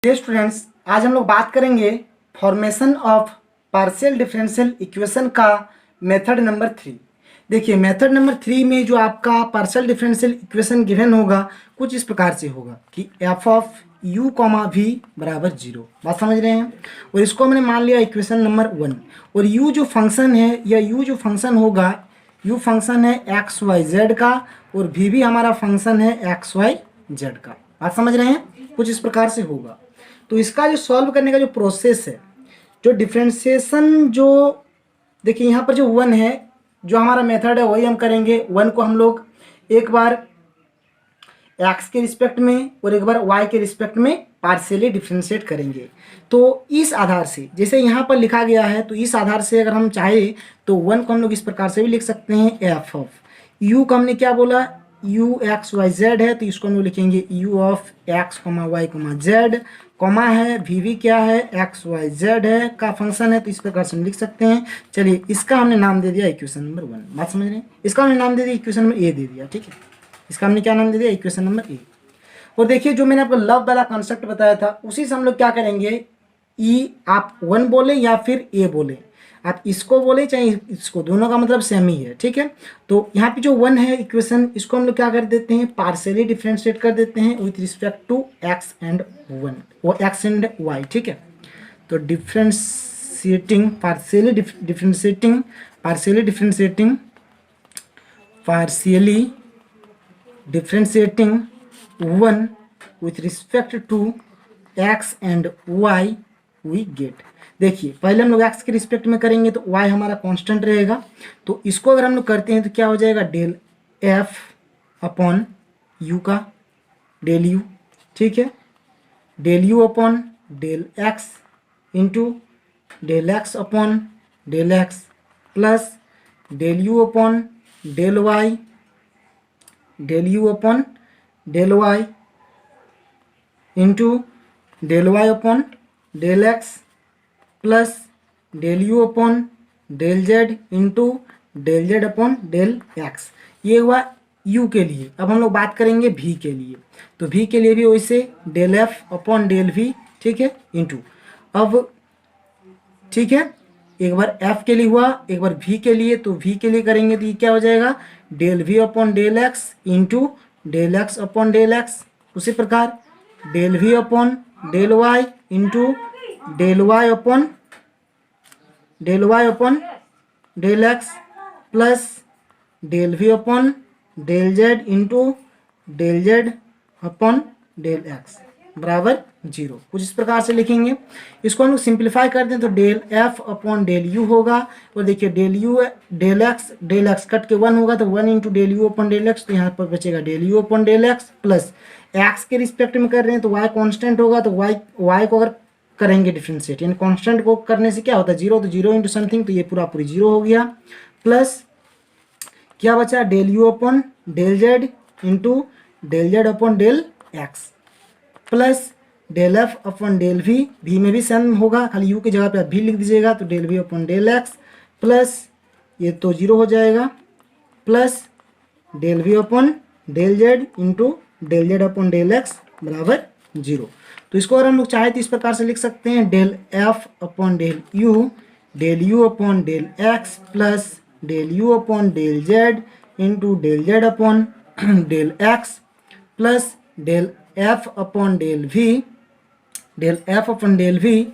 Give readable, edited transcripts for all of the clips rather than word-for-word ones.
Dear students, आज हम लोग बात करेंगे formation of partial differential equation का मेथड नंबर 3। देखिए मेथड नंबर 3 में जो आपका पार्शियल डिफरेंशियल इक्वेशन गिवन होगा कुछ इस प्रकार से होगा कि F of u comma V बराबर 0। बात समझ रहे हैं। और इसको हमने मान लिया इक्वेशन नंबर 1। और u जो फंक्शन है या u जो फंक्शन होगा, u फंक्शन है एक्स वाई जेड का और v भी हमारा फंक्शन है एक्स वाई जेड का। बात समझ रहे हैं। कुछ इस प्रकार से होगा। तो इसका जो सॉल्व करने का जो प्रोसेस है, जो डिफ्रेंशिएशन, जो देखिए यहाँ पर जो 1 है, जो हमारा मेथड है वही हम करेंगे। 1 को हम लोग एक बार x के रिस्पेक्ट में और एक बार y के रिस्पेक्ट में पार्शियली डिफ्रेंशिएट करेंगे। तो इस आधार से, जैसे यहाँ पर लिखा गया है, तो इस आधार से अगर हम चाहे तो 1 को हम लोग इस प्रकार से भी लिख सकते हैं। एफ ऑफ u का हमने क्या बोला, u एक्स वाई जेड है, तो इसको हम लोग लिखेंगे u of X comma Y comma Z, comma है वी क्या है, एक्स वाई जेड है का फंक्शन है, तो इस प्रकार से हम लिख सकते हैं। चलिए इसका हमने नाम दे दिया इक्वेशन नंबर 1। बात समझ रहे हैं। इसका हमने नाम दे दिया इक्वेशन नंबर ए दे दिया। ठीक है, इसका हमने क्या नाम दे दिया, इक्वेशन नंबर ए। और देखिए जो मैंने आपको लव वाला कॉन्सेप्ट बताया था उसी से हम लोग क्या करेंगे, ई आप 1 बोले या फिर ए बोले, आप इसको बोले चाहे इसको, दोनों का मतलब सेम ही है। ठीक है, तो यहाँ पे जो 1 है इक्वेशन, इसको हम लोग क्या कर देते हैं, पार्शियली डिफरेंशिएट कर देते हैं with respect to X and 1 वो एक्स एंड वाई। ठीक है, तो differentiating partially differentiating partially differentiating partially differentiating 1 with respect to x and y we get। देखिए पहले हम लोग x के रिस्पेक्ट में करेंगे तो y हमारा कांस्टेंट रहेगा, तो इसको अगर हम लोग करते हैं तो क्या हो जाएगा, डेल f अपॉन u का डेल u। ठीक है, del u upon del x into del x upon del x plus del u upon del y, del you upon del Y into del Y upon del x plus del you upon del Z into del Z upon del X. ये हुआ u के लिए। अब हम लोग बात करेंगे v के लिए, तो v के लिए भी वैसे del F upon del v। ठीक है, इंटू अब ठीक है, एक बार f के लिए हुआ, एक बार v के लिए, तो v के लिए करेंगे तो ये क्या हो जाएगा, del v upon del x into del X upon del X. उसी प्रकार del v upon del y into del y upon del x plus del v upon del z into del z upon del x बराबर 0। कुछ इस प्रकार से लिखेंगे। इसको हम लोग सिंप्लीफाई कर दें तो del F upon del U होगा। और देखिए del U del X cut के 1 होगा तो 1 into del you upon del x, तो यहाँ पर बचेगा del you upon del x plus X के रिस्पेक्ट में कर रहे हैं तो वाई कांस्टेंट होगा, तो वाई को अगर करेंगे डिफ्रेंशिएट, यानी कांस्टेंट को करने से क्या होता है 0, तो 0 इंटू समथिंग, तो ये पूरी 0 हो गया। प्लस क्या बचा, del you upon del Z into del Z upon del x plus del F upon del V में भी सेम होगा, खाली यू की जगह पे आप भी लिख दीजिएगा, तो del we upon del x plus ये तो 0 हो जाएगा, plus del we upon del Z into del Z upon del x बराबर 0। तो इसको अगर हम लोग चाहे तो इस प्रकार से लिख सकते हैं, del F upon del you upon del x plus del you upon del Z into del Z upon del x plus del F upon del F upon del v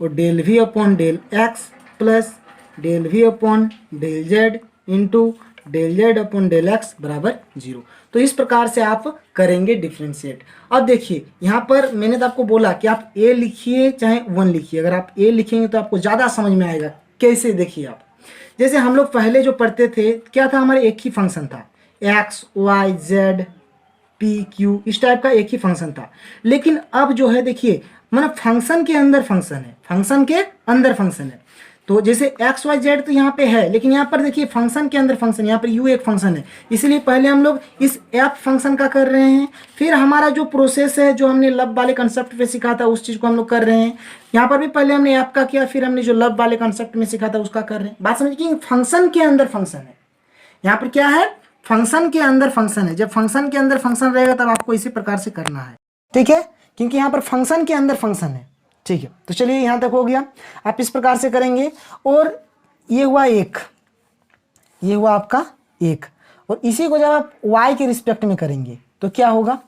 और del we upon del x plus del we upon del Z into del Z upon del x बराबर 0। तो इस प्रकार से आप करेंगे differentiate. अब देखिए यहाँ पर मैंने तो आपको बोला कि आप a लिखिए चाहे 1 लिखिए, अगर आप a लिखेंगे तो आपको ज़्यादा समझ में आएगा। कैसे, देखिए आप, जैसे हम लोग पहले जो पढ़ते थे क्या था, हमारे एक ही फंक्शन था, X Y Z P Q, इस टाइप का एक ही फंक्शन था। लेकिन अब जो है देखिए, मतलब फंक्शन के अंदर फंक्शन है, फंक्शन के अंदर फंक्शन है। तो जैसे एक्स वाई जेड तो यहाँ पे है, लेकिन यहाँ पर देखिए फंक्शन के अंदर फंक्शन, यहाँ पर यू एक फंक्शन है, इसलिए पहले हम लोग इस एफ फंक्शन का कर रहे हैं। फिर हमारा जो प्रोसेस है, जो हमने लब वाले कंसेप्ट पे सीखा था उस चीज़ को हम लोग कर रहे हैं। यहाँ पर भी पहले हमने एफ का किया, फिर हमने जो लब वाले कंसेप्ट में सीखा था उसका कर रहे हैं। बात समझ कि फंक्शन के अंदर फंक्शन है, यहाँ पर क्या है, फंक्शन के अंदर फंक्शन है। जब फंक्शन के अंदर फंक्शन रहेगा तब आपको इसी प्रकार से करना है। ठीक है, क्योंकि यहाँ पर फंक्शन के अंदर फंक्शन है। ठीक है, तो चलिए यहाँ तक हो गया। आप इस प्रकार से करेंगे और ये हुआ 1, ये हुआ आपका 1, और इसी को जब आप y के रिस्पेक्ट में करेंगे तो क्या होगा,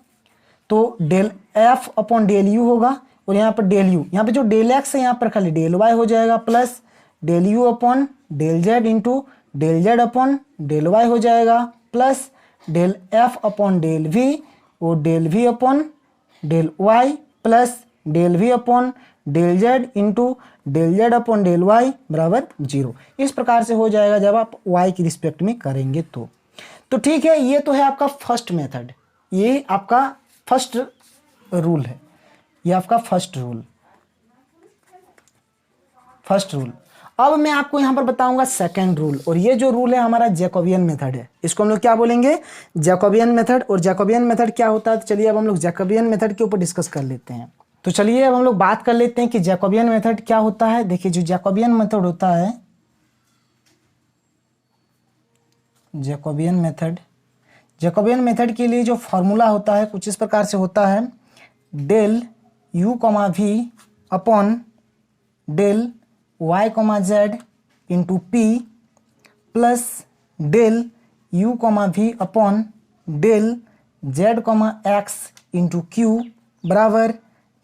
तो del f upon del u होगा, और यहाँ पर डेल u, यहाँ पे जो डेल x है यहाँ पर खाली डेल y हो जाएगा, plus del u upon del z into del z upon del y हो जाएगा, plus del f upon del v और del v upon del y, plus del v upon del z into del z upon del y बराबर 0। इस प्रकार से हो जाएगा जब आप y की रिस्पेक्ट में करेंगे तो ठीक है, ये तो है आपका फर्स्ट मेथड, ये आपका फर्स्ट रूल है, ये आपका फर्स्ट रूल। अब मैं आपको यहाँ पर बताऊंगा सेकंड रूल, और ये जो रूल है हमारा जैकोबियन मेथड है, इसको हम लोग क्या बोलेंगे, जैकोबियन मेथड। और जैकोबियन मेथड क्या होता है, तो चलिए अब हम लोग जैकोबियन मेथड के ऊपर डिस्कस कर लेते हैं। तो चलिए अब हम लोग बात कर लेते हैं कि जैकोबियन मेथड क्या होता है। देखिए जो जैकोबियन मेथड होता है, जैकोबियन मेथड के लिए जो फॉर्मूला होता है कुछ इस प्रकार से होता है, del u comma v upon del y comma z into p plus del u comma v upon del z comma x into q बराबर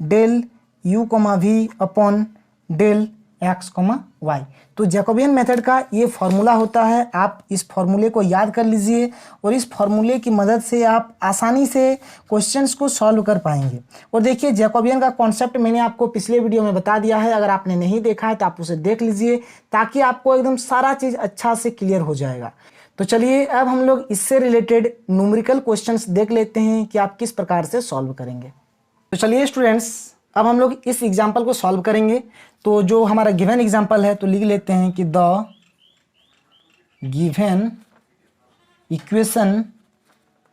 del u comma v upon del x comma y। तो Jacobian method का ये formula होता है, आप इस फॉर्मूले को याद कर लीजिए और इस फॉर्मूले की मदद से आप आसानी से क्वेश्चंस को सॉल्व कर पाएंगे। और देखिए जैकोबियन का कॉन्सेप्ट मैंने आपको पिछले वीडियो में बता दिया है, अगर आपने नहीं देखा है तो आप उसे देख लीजिए ताकि आपको एकदम सारा चीज़ अच्छा से क्लियर हो जाएगा। तो चलिए अब हम लोग इससे रिलेटेड न्यूमेरिकल क्वेश्चंस देख लेते हैं कि आप किस प्रकार से सॉल्व करेंगे। तो चलिए स्टूडेंट्स अब हम लोग इस एग्जाम्पल को सॉल्व करेंगे। तो जो हमारा गिवन एग्जाम्पल है तो लिख लेते हैं कि the given equation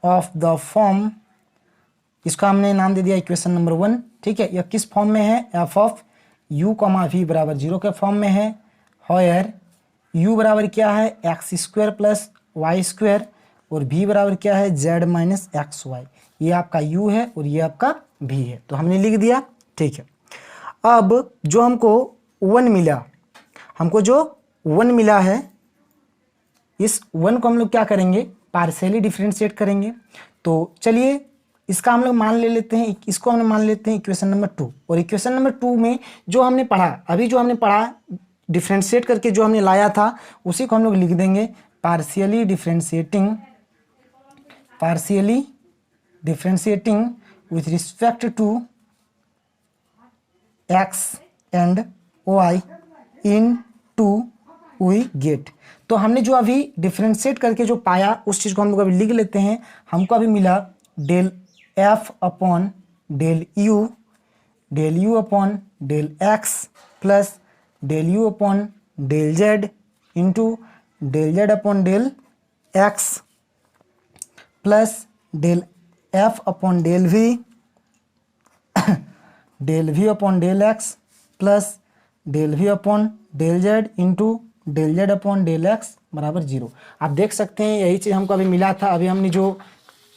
of the form, इसका हमने नाम दे दिया इक्वेशन नंबर 1। ठीक है, यह किस फॉर्म में है, F of U comma V बराबर 0 के फॉर्म में है, होयर u बराबर क्या है X square plus Y square और v बराबर क्या है z माइनस एक्स वाई। ये आपका u है और ये आपका v है, तो हमने लिख दिया। ठीक है, अब जो हमको 1 मिला, हमको जो 1 मिला है, इस 1 को हम लोग क्या करेंगे, पार्शियली डिफरेंशिएट करेंगे। तो चलिए इसका हम लोग मान ले लेते हैं, इसको हमने मान लेते हैं इक्वेशन नंबर 2। और इक्वेशन नंबर 2 में जो हमने पढ़ा, अभी जो हमने पढ़ा डिफरेंशिएट करके जो हमने लाया था उसी को हम लोग लिख देंगे partially differentiating with respect to x and y into we get। तो हमने जो अभी डिफरेंशिएट करके जो पाया उस चीज़ को हम लोग अभी लिख लेते हैं। हमको अभी मिला del f upon del u upon del x plus del u upon del z into del z upon del x plus del f upon del v del v upon del x plus del v upon del z into del z upon del x बराबर 0। आप देख सकते हैं यही चीज़ हमको अभी मिला था, अभी हमने जो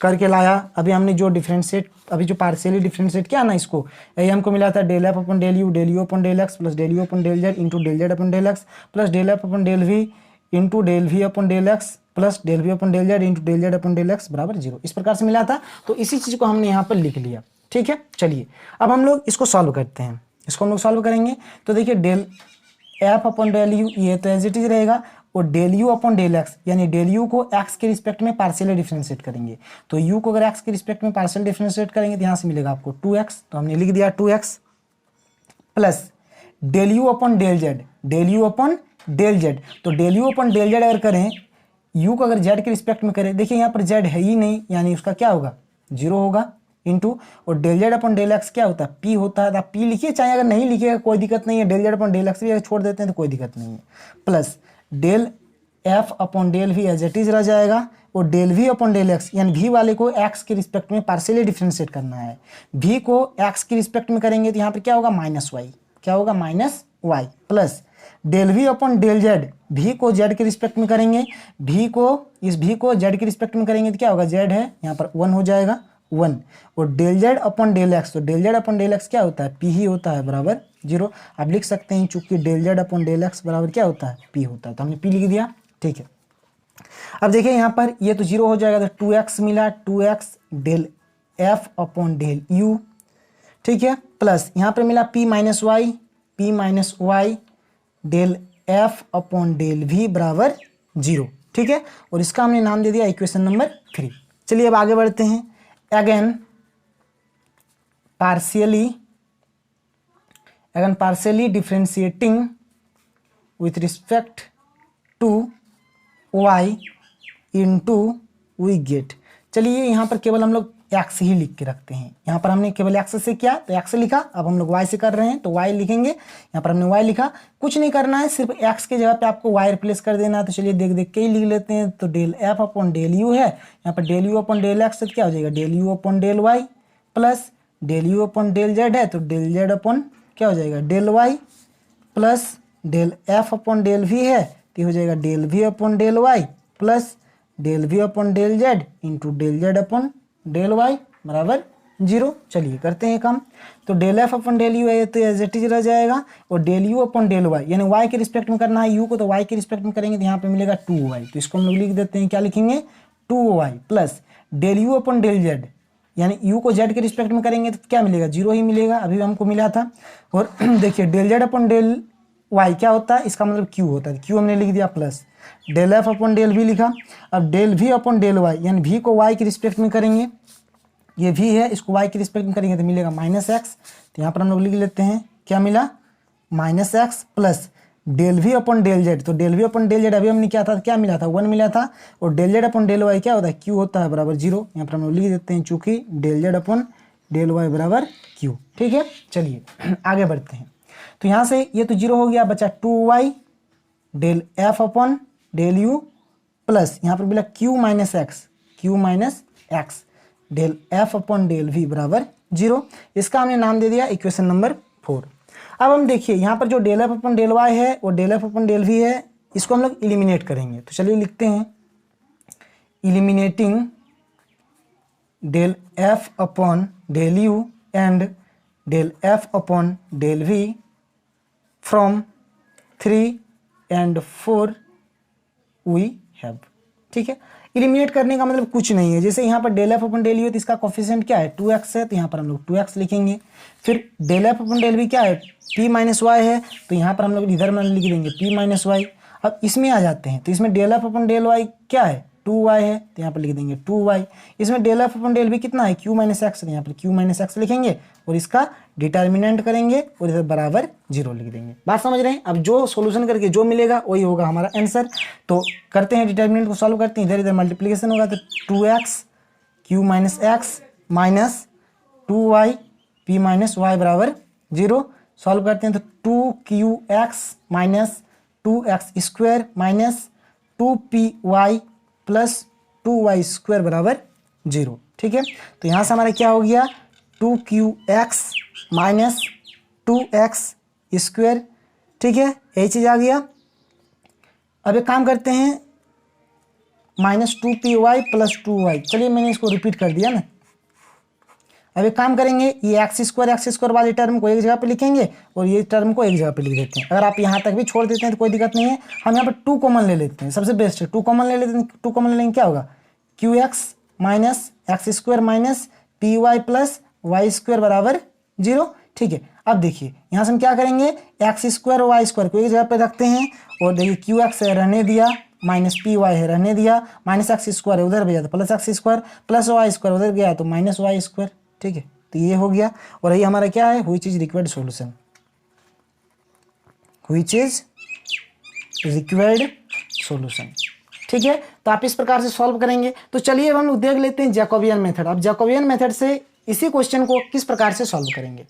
करके लाया, अभी हमने जो डिफरेंशिएट, अभी जो पार्शियली डिफरेंशिएट किया ना, इसको यही हमको मिला था del f upon del u upon del x plus del u upon del z into del z upon del x plus del f upon del v into del v upon del x plus del v upon del z into del z upon del x बराबर 0। इस प्रकार से मिला था, तो इसी चीज़ को हमने यहाँ पर लिख लिया। ठीक है, चलिए अब हम लोग इसको सॉल्व करते हैं। इसको हम लोग सॉल्व करेंगे तो देखिए del f upon del u ये तो एज इट इज रहेगा, और del u upon del x यानी डेल u को x के रिस्पेक्ट में पार्शियली डिफरेंशिएट करेंगे। तो u को अगर x के रिस्पेक्ट में पार्शियल डिफरेंशिएट करेंगे तो यहाँ से मिलेगा आपको 2x, तो हमने लिख दिया 2x plus del u upon del z, del u upon del z। तो del u upon del z अगर करें, u को अगर z के रिस्पेक्ट में करें, देखिए यहाँ पर z है ही नहीं, यानी उसका क्या होगा 0 होगा इंटू, और del z upon del x क्या होता है p होता है, आप p लिखिए, चाहे अगर नहीं लिखिएगा कोई दिक्कत नहीं है, del z upon del x भी अगर छोड़ देते हैं तो कोई दिक्कत नहीं है, plus del f upon del v as it is रह जाएगा, और del v upon del x यानी v वाले को x के रिस्पेक्ट में पार्शियली डिफरेंशिएट करना है। v को x के रिस्पेक्ट में करेंगे तो यहाँ पर क्या होगा माइनस वाई, क्या होगा minus Y, plus del v upon del z, v को z के रिस्पेक्ट में करेंगे, इस v को z के रिस्पेक्ट में करेंगे तो क्या होगा z है यहाँ पर 1 हो जाएगा, 1 और del Z upon del x, तो del Z upon del x क्या होता है, पी ही होता है बराबर 0। आप लिख सकते हैं चूंकि del Z upon del x बराबर क्या होता है, पी होता है, तो हमने पी लिख दिया। ठीक है, अब देखिए यहाँ पर ये तो 0 हो जाएगा, तो 2x मिला, 2x del F upon del U, ठीक है, प्लस यहाँ पर मिला p minus Y del F upon del V बराबर 0। ठीक है, और इसका हमने नाम दे दिया इक्वेशन नंबर 3। चलिए अब आगे बढ़ते हैं। Again partially differentiating with respect to y into we get. चलिए यहाँ पर केवल हम लोग x ही लिख के रखते हैं, यहाँ पर हमने केवल x से किया तो x लिखा, अब हम लोग y से कर रहे हैं तो y लिखेंगे, यहाँ पर हमने y लिखा, कुछ नहीं करना है, सिर्फ x के जगह पे आपको y रिप्लेस कर देना है। तो चलिए देख देख के ही लिख लेते हैं। तो del F upon del U है, यहाँ पर del you upon del x, तो क्या हो जाएगा, del you upon del Y, plus del you upon del Z है तो डेल जेड अपॉन क्या हो जाएगा, del Y, plus del F upon del V है तो हो जाएगा del we upon del Y, plus del we upon del Z into del Z upon del Y बराबर 0। चलिए करते हैं काम। तो del F upon del U है तो एज इट इज रह जाएगा, और del you upon del Y यानी वाई के रिस्पेक्ट में करना है यू को, तो वाई के रिस्पेक्ट में करेंगे तो यहाँ पे मिलेगा 2y, तो इसको हम लोग लिख देते हैं, क्या लिखेंगे 2y, plus del you upon del Z यानी यू को जेड के रिस्पेक्ट में करेंगे तो क्या मिलेगा, 0 ही मिलेगा, अभी हमको मिला था। और देखिए del Z upon del Y क्या होता है, इसका मतलब क्यू होता है, क्यू हमने लिख दिया, plus del F upon del V लिखा। अब del we upon del Y यानी वी को वाई के रिस्पेक्ट में करेंगे, ये वी है, इसको वाई के रिस्पेक्ट में करेंगे तो मिलेगा माइनस एक्स, तो यहाँ पर हम लोग लिख लेते हैं क्या मिला, minus x, plus del we upon del z, तो del we upon del z अभी हमने क्या था, क्या मिला था, 1 मिला था, और del Z upon del Y क्या होता है, क्यू होता है बराबर 0। यहाँ पर हम लोग लिख देते हैं चूंकि del Z upon del Y बराबर क्यू। ठीक है, चलिए आगे बढ़ते हैं। तो यहाँ से ये तो 0 हो गया, बचा 2y del F upon del U, plus यहाँ पर मिला q minus X del F upon del V बराबर 0। इसका हमने नाम दे दिया इक्वेशन नंबर 4। अब हम देखिए यहाँ पर जो del F upon del Y है और del F upon del V है, इसको हम लोग इलिमिनेट करेंगे। तो चलिए लिखते हैं eliminating del F upon del U and del F upon del V from 3 and 4 we have. ठीक है, इलिमिनेट करने का मतलब कुछ नहीं है, जैसे यहाँ पर del F upon del U तो इसका कोफिशिएंट क्या है 2x है, तो यहाँ पर हम लोग 2x लिखेंगे। फिर del F upon del v क्या है p माइनस वाई है, तो यहाँ पर हम लोग इधर में लिख देंगे p माइनस वाई। अब इसमें आ जाते हैं, तो इसमें del F upon del Y क्या है 2y है, तो यहाँ पर लिख देंगे 2y। इसमें del F upon del v कितना है q माइनस एक्स, तो यहाँ पर q माइनस एक्स लिखेंगे और इसका डिटर्मिनेंट करेंगे और इधर बराबर 0 लिख देंगे। बात समझ रहे हैं? अब जो सॉल्यूशन करके जो मिलेगा वही होगा हमारा आंसर। तो करते हैं, डिटर्मिनेंट को सॉल्व करते हैं, इधर इधर मल्टीप्लिकेशन होगा, तो 2x q minus x minus 2y p minus y बराबर 0। सॉल्व करते हैं तो 2qx minus 2x square minus 2py plus 2y square बराबर 0। ठीक है, तो यहाँ से हमारा क्या हो गया 2qx माइनस 2x स्क्वायर। ठीक है, यही चीज़ आ गया। अब एक काम करते हैं माइनस 2py प्लस 2y, चलिए मैंने इसको रिपीट कर दिया ना। अब एक काम करेंगे, ये एक्स स्क्वायर वाली टर्म को एक जगह पे लिखेंगे और ये टर्म को एक जगह पे लिख देते हैं। अगर आप यहाँ तक भी छोड़ देते हैं तो कोई दिक्कत नहीं है, हम यहाँ पर 2 कॉमन ले लेते हैं, सबसे बेस्ट है 2 कॉमन ले लेते हैं। 2 कॉमन ले लेंगे क्या होगा qx minus x square minus p y plus Y square बराबर 0। ठीक है, अब देखिए यहाँ से हम क्या करेंगे एक्स स्क्वायर और वाई स्क्वायर को एक जगह पे रखते हैं और देखिए क्यू एक्स है रहने दिया, माइनस पी वाई है रहने दिया, माइनस एक्स स्क्वायर है उधर भेजा तो plus x square, plus Y square उधर गया तो माइनस वाई स्क्वायर। ठीक है, तो ये हो गया और ये हमारा क्या है which is required solution, which is required solution. ठीक है, तो आप इस प्रकार से सॉल्व करेंगे। तो चलिए अब हम लोग देख लेते हैं जैकोबियन मेथड। अब जैकोबियन मेथड से इसी क्वेश्चन को किस प्रकार से सॉल्व करेंगे।